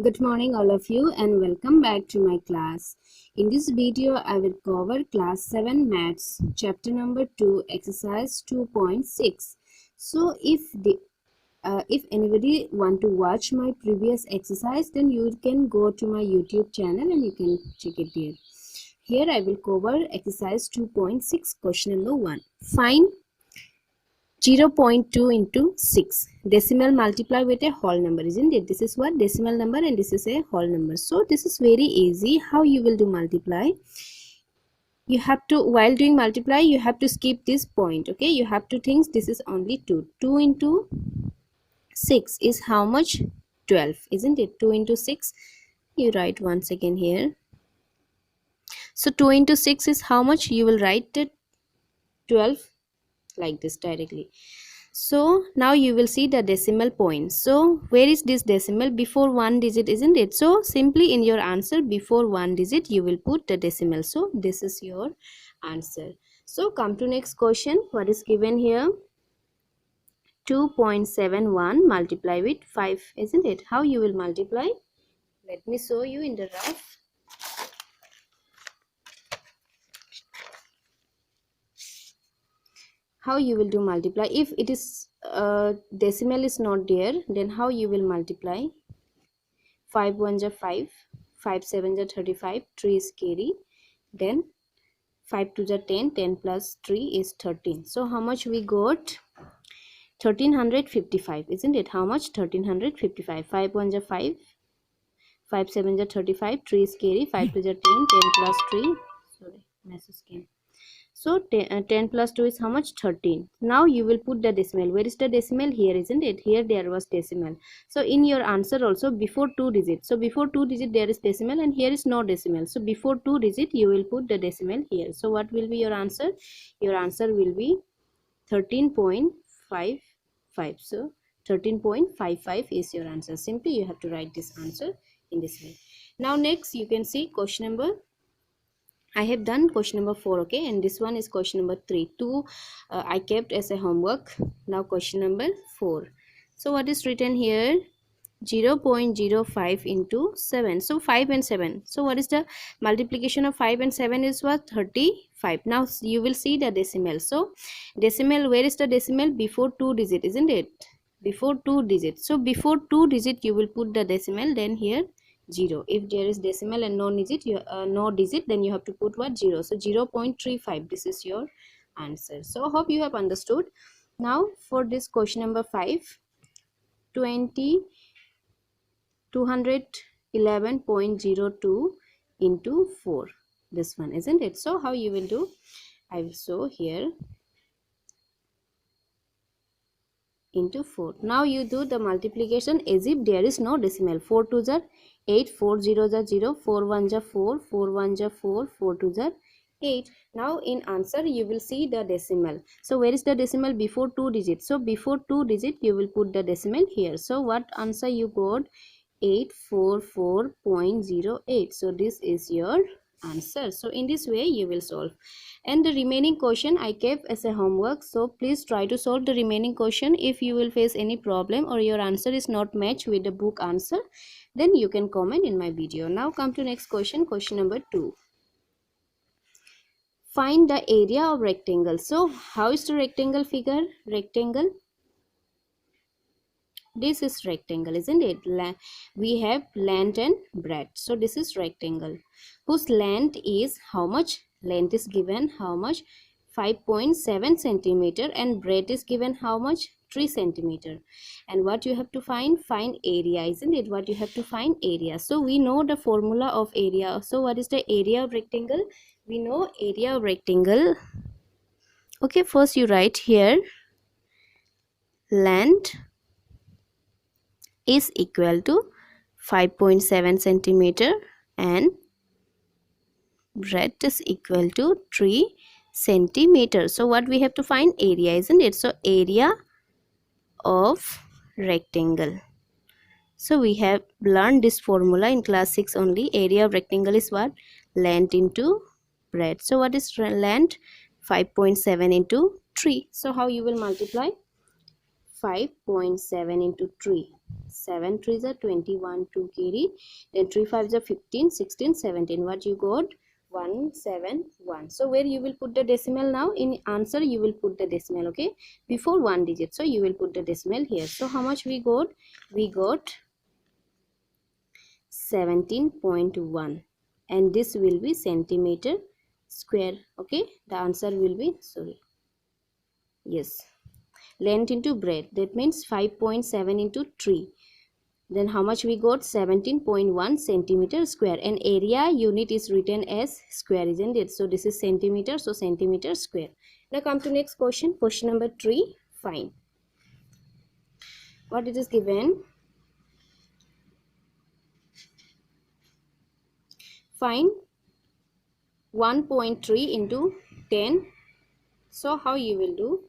Good morning all of you and welcome back to my class. In this video I will cover class 7 maths chapter number 2 exercise 2.6. So if anybody want to watch my previous exercise, then you can go to my YouTube channel and you can check it there. Here I will cover exercise 2.6 question number 1. Find 0.2 into 6 decimal multiply with a whole number, isn't it? This is what decimal number and this is a whole number. So this is very easy. How you will do multiply? You have to, while doing multiply, you have to skip this point. Okay, you have to think this is only 2. 2 into 6 is how much? 12, isn't it? 2 into 6, you write once again here. So 2 into 6 is how much? You will write it 12 like this directly. So now you will see the decimal point. So where is this decimal? Before one digit, isn't it? So simply in your answer, before one digit you will put the decimal. So this is your answer. So come to next question. What is given here? 2.71 multiply with 5, isn't it? How you will multiply? Let me show you in the rough. How you will do multiply? If it is decimal is not there, then how you will multiply? 5 1s are 5, 5 7s are 35, 3 is carry, then 5 2s are 10, 10 plus 3 is 13. So how much we got? 1355, isn't it? How much? 1355. 5 1s are 5, 5 7s are 35, 3 is carry, 5 2s are 10, 10 plus 3, sorry, message came. So 10 plus 2 is how much? 13. Now you will put the decimal. Where is the decimal? Here, isn't it? Here there was decimal. So in your answer also, before 2 digits. So before 2 digit there is decimal and here is no decimal. So before 2 digit you will put the decimal here. So what will be your answer? Your answer will be 13.55. So 13.55 is your answer. Simply you have to write this answer in this way. Now next you can see question number, I have done question number 4, okay, and this one is question number 3. 2 I kept as a homework. Now question number 4. So what is written here? 0.05 into 7. So 5 and 7. So what is the multiplication of 5 and 7 is what? 35. Now you will see the decimal. So decimal, where is the decimal? Before 2 digit, isn't it? Before 2 digits. So before 2 digit you will put the decimal, then here 0. If there is decimal and no digit, no digit, then you have to put what? 0. So 0.35. This is your answer. So hope you have understood. Now for this question number 5, 211.02 into 4. This one, isn't it? So how you will do? I will show here. Into 4. Now you do the multiplication as if there is no decimal. 4 2s are 8, 4 0s are 0, 4 1s are 4, 4 1s are 4, 4 2s are 8. Now in answer you will see the decimal. So where is the decimal? Before 2 digits. So before 2 digit you will put the decimal here. So what answer you got? 844.08. So this is your answer. So in this way you will solve, and the remaining question I kept as a homework. So please try to solve the remaining question. If you will face any problem or your answer is not matched with the book answer, then you can comment in my video. Now come to next question. Question number 2. Find the area of rectangle. So how is the rectangle figure? Rectangle, this is rectangle, isn't it? We have length and breadth. So this is rectangle whose length is how much? Length is given how much? 5.7 centimeter, and breadth is given how much? 3 centimeter. And what you have to find? Find area, isn't it? What you have to find? Area. So we know the formula of area. So what is the area of rectangle? We know area of rectangle. Okay, first you write here length is equal to 5.7 centimeter and breadth is equal to 3 centimeter. So what we have to find? Area, isn't it? So area of rectangle. So we have learned this formula in class 6 only. Area of rectangle is what? Length into breadth. So what is length? 5.7 into 3. So how you will multiply? 5.7 into 3. 7 3s are 21, 2 carry, then 3 5s are 15, 16, 17. What you got? 171. So where you will put the decimal now? In answer you will put the decimal, okay, before one digit. So you will put the decimal here. So how much we got? We got 17.1, and this will be centimeter square. Okay, the answer will be, sorry, yes, length into breadth, that means 5.7 into 3. Then how much we got? 17.1 centimeter square, and area unit is written as square, isn't it? So this is centimeter, so centimeter square. Now come to next question, question number 3. Find what it is given. Find 1.3 into 10. So how you will do?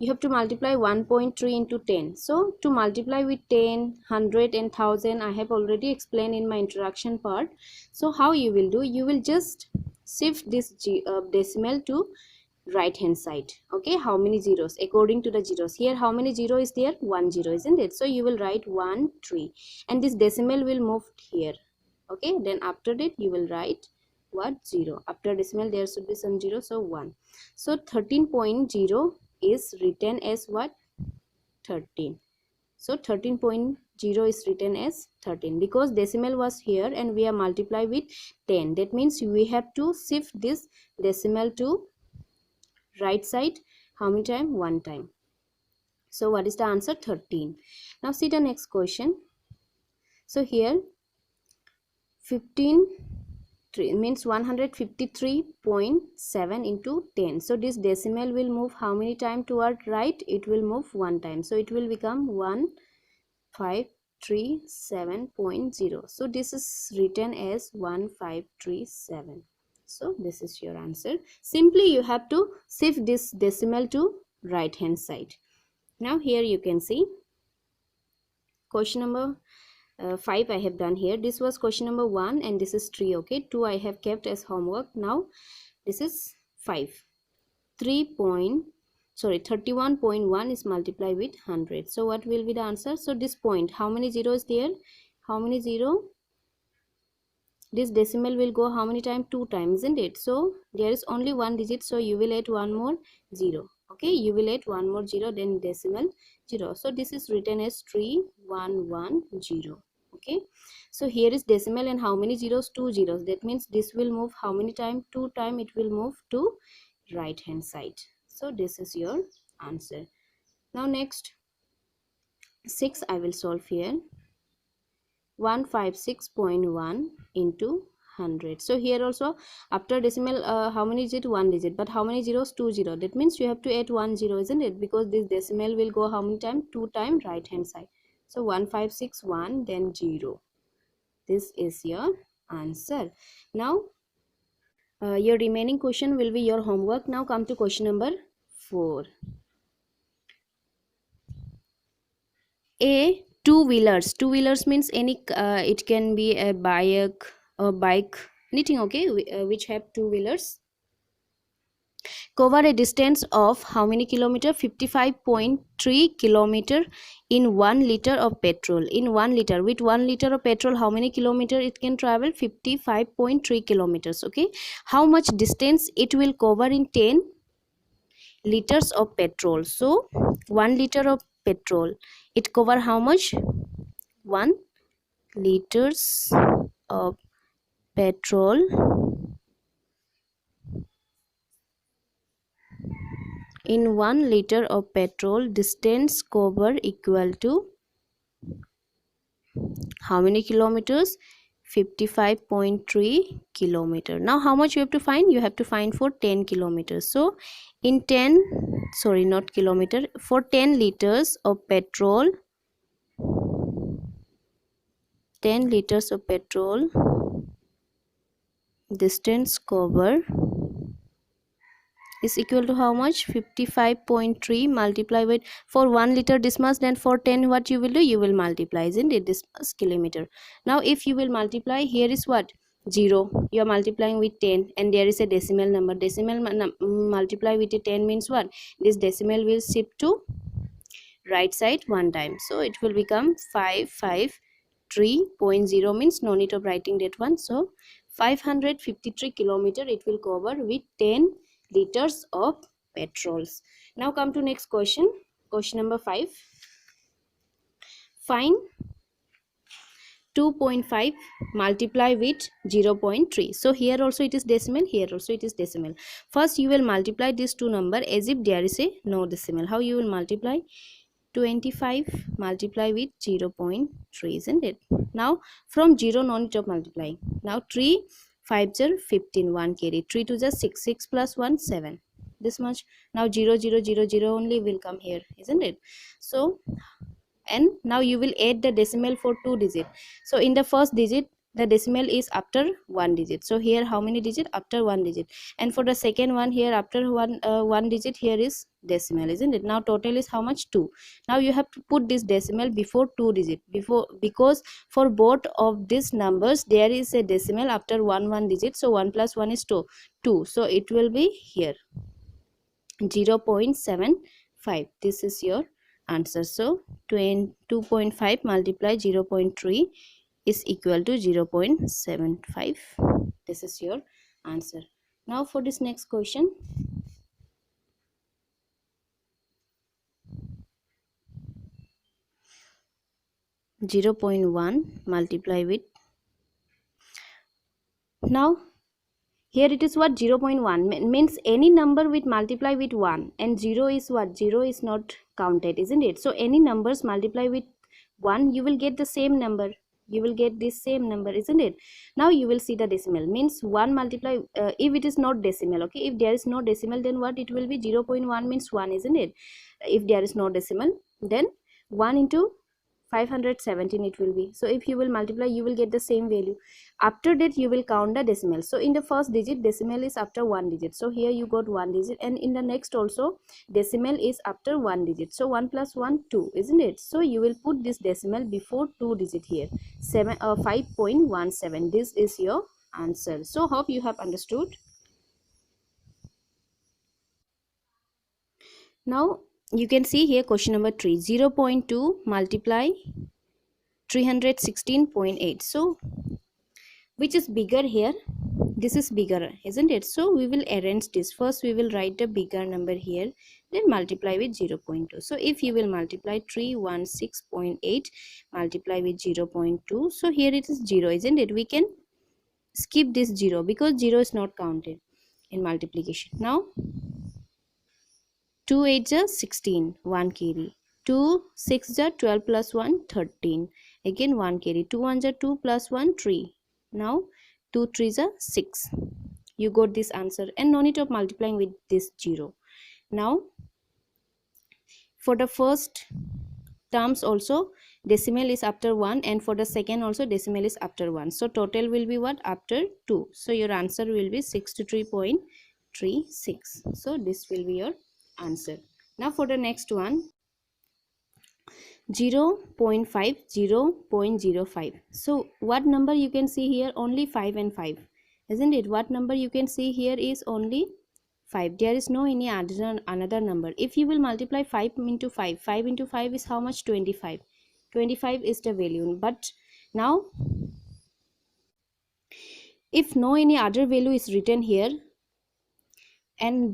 You have to multiply 1.3 into 10. So to multiply with 10, 100 and 1000, I have already explained in my introduction part. So how you will do? You will just shift this decimal to right hand side. Okay, how many zeros? According to the zeros. Here how many zero is there? 1 0, isn't it? So you will write 1 3, and this decimal will move here. Okay, then after that you will write what? 0. After decimal there should be some 0, so 1. So 13.0 is written as what? 13. So 13.0 is written as 13 because decimal was here and we are multiply with 10. That means we have to shift this decimal to right side. How many time? One time. So what is the answer? 13. Now see the next question. So here 15 means 153.7 into 10. So this decimal will move how many time toward right? It will move one time. So it will become 1537.0. So this is written as 1537. So this is your answer. Simply you have to shift this decimal to right hand side. Now here you can see question number 5 I have done here. This was question number 1 and this is 3. Okay, 2 I have kept as homework. Now this is 5. 31.1 is multiplied with 100. So what will be the answer? So this point, how many zeros there? How many zero? This decimal will go how many times? 2 times, isn't it? So there is only one digit, so you will add one more 0. Okay, you will add one more 0, then decimal 0. So this is written as 3110. Okay, so here is decimal and how many zeros? 2 zeros. That means this will move how many times? 2 times. It will move to right hand side. So this is your answer. Now next 6 I will solve here. 156.1 into 100. So here also after decimal how many digit? One digit, but how many zeros? 2 0. That means you have to add 1 0, isn't it? Because this decimal will go how many times? 2 times right hand side. So 1561 then 0. This is your answer. Now your remaining question will be your homework. Now come to question number 4. A two-wheelers. Two-wheelers means any it can be a bike or bike, anything, okay, which have two wheelers, cover a distance of how many kilometer? 55.3 kilometer in 1 liter of petrol. In 1 liter, with 1 liter of petrol, how many kilometer it can travel? 55.3 kilometers. Okay, how much distance it will cover in 10 liters of petrol? So 1 liter of petrol, it cover how much? 1 liters of petrol in 1 liter of petrol, distance cover equal to how many kilometers? 55.3 kilometer. Now how much you have to find? You have to find for 10 kilometers. So in 10, sorry, not kilometer, for 10 liters of petrol, 10 liters of petrol, distance cover is equal to how much? 55.3 multiply with, for 1 liter this much, then for 10 what you will do? You will multiply, isn't it? This much kilometer. Now if you will multiply, here is what? 0. You are multiplying with 10 and there is a decimal number. Decimal multiply with a 10 means what? This decimal will shift to right side one time. So it will become 553.0 means no need of writing that one. So 553 kilometer it will cover with 10 liters of petrols. Now come to next question. Question number 5. Find 2.5 multiply with 0.3. So here also it is decimal, here also it is decimal. First you will multiply these two number as if there is a no decimal. How you will multiply? 25 multiply with 0.3, isn't it? Now from 0 no need of multiplying. Now 3 5 are 15, 1 carry, 3 to just 6, 6 plus 1 7, this much. Now 0 0 0 0 only will come here, isn't it? So and now you will add the decimal for two digit. So in the first digit the decimal is after one digit, so here how many digit? After one digit. And for the second one here after one digit, here is decimal, isn't it? Now total is how much? 2. Now you have to put this decimal before two digit, before, because for both of these numbers there is a decimal after one digit. So 1 plus 1 is 2, so it will be here 0.75. this is your answer. So 2.5 multiply 0.3 is equal to 0.75. this is your answer. Now for this next question, zero point 1 multiply with, now here it is what? 0.1 means any number with multiply with 1, and 0 is what? 0 is not counted, isn't it? So any numbers multiply with 1, you will get the same number, you will get this same number, isn't it? Now you will see the decimal, means 1 multiply if it is not decimal, okay, if there is no decimal then what it will be? 0.1 means 1, isn't it? If there is no decimal then 1 into 517 it will be. So if you will multiply you will get the same value. After that you will count the decimal. So in the first digit decimal is after one digit, so here you got one digit, and in the next also decimal is after one digit. So 1 plus 1 2, isn't it? So you will put this decimal before two digit here, 5.17. this is your answer. So hope you have understood. Now you can see here question number 3, 0.2 multiply 316.8. so which is bigger here? This is bigger, isn't it? So we will arrange this. First we will write the bigger number here, then multiply with 0.2. So if you will multiply 316.8 multiply with 0.2, so here it is 0, isn't it? We can skip this 0 because 0 is not counted in multiplication. Now 2 8 is 16, 1 carry, 2 6 is 12 plus 1 13, again 1 carry, 2 1 is 2 plus 1 3. Now 2 3 is 6. You got this answer, and no need of multiplying with this 0. Now for the first terms also decimal is after 1, and for the second also decimal is after 1. So total will be what? After 2. So your answer will be 63.36. so this will be your answer. Now for the next one, 0.5 0.05. so what number you can see here? Only 5 and 5, isn't it? What number you can see here is only 5. There is no any another number. If you will multiply 5 into 5, 5 into 5 is how much? 25. 25 is the value. But now if no any other value is written here, and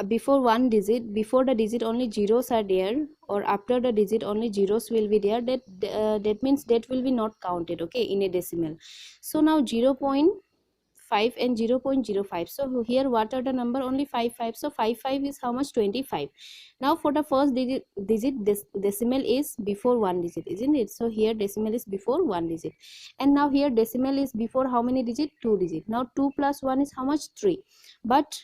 before one digit, before the digit only zeros are there, or after the digit only zeros will be there, that means that will be not counted, okay, in a decimal. So now 0.5 and 0.05. so here what are the number? Only 5 5. So 5 5 is how much? 25. Now for the first digit this decimal is before one digit, isn't it? So here decimal is before one digit, and now here decimal is before how many digit? Two digit. Now 2 plus 1 is how much? 3. But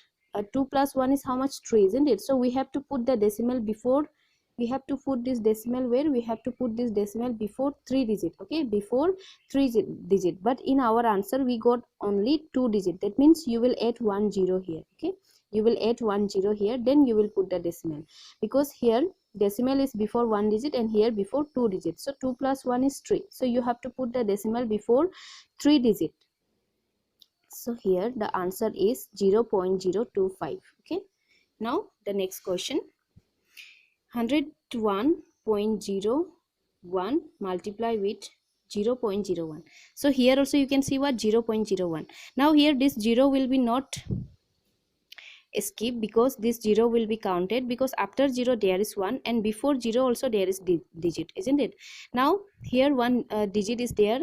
2 plus 1 is how much? 3, isn't it? So we have to put the decimal before, we have to put this decimal where? We have to put this decimal before 3 digit, okay, before 3 digit. But in our answer we got only 2 digit. That means you will add 1 0 here, okay, you will add 1 0 here, then you will put the decimal, because here decimal is before one digit and here before 2 digits. So 2 plus 1 is 3. So you have to put the decimal before 3 digit. So here the answer is 0.025. okay. Now the next question, 101.01 multiply with 0.01. So here also you can see what 0.01. Now here this 0 will be not skip, because this 0 will be counted, because after 0 there is 1 and before 0 also there is digit, isn't it? Now here one digit is there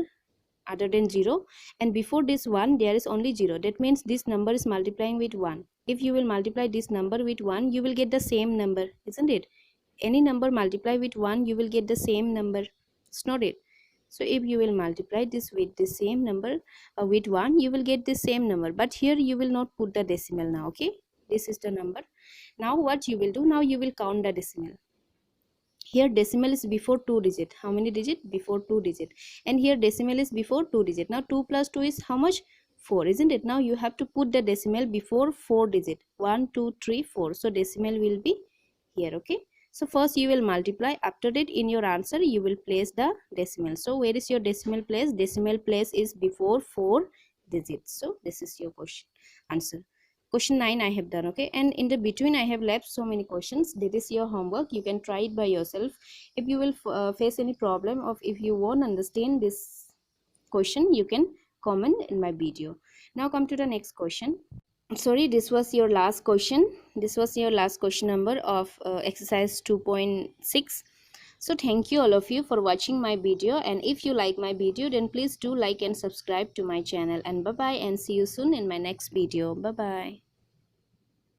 other than 0, and before this 1 there is only 0. That means this number is multiplying with 1. If you will multiply this number with 1, you will get the same number, isn't it? Any number multiply with 1, you will get the same number. It's not it. So if you will multiply this with the same number with 1, you will get the same number, but here you will not put the decimal now. Okay, this is the number. Now what you will do, now you will count the decimal. Here decimal is before 2 digit. How many digit? Before 2 digit. And here decimal is before 2 digit. Now 2 plus 2 is how much? 4, isn't it? Now you have to put the decimal before 4 digit. 1 2 3 4. So decimal will be here. Okay, so first you will multiply. After that in your answer you will place the decimal. So where is your decimal place? Decimal place is before 4 digits. So this is your question answer. Question 9 I have done. Okay, and in the between I have left so many questions. That is your homework. You can try it by yourself. If you will face any problem, or if you won't understand this question, you can comment in my video. Now come to the next question. Sorry, this was your last question. This was your last question number of exercise 2.6. So thank you all of you for watching my video, and if you like my video, then please do like and subscribe to my channel, and bye bye, and see you soon in my next video. Bye bye.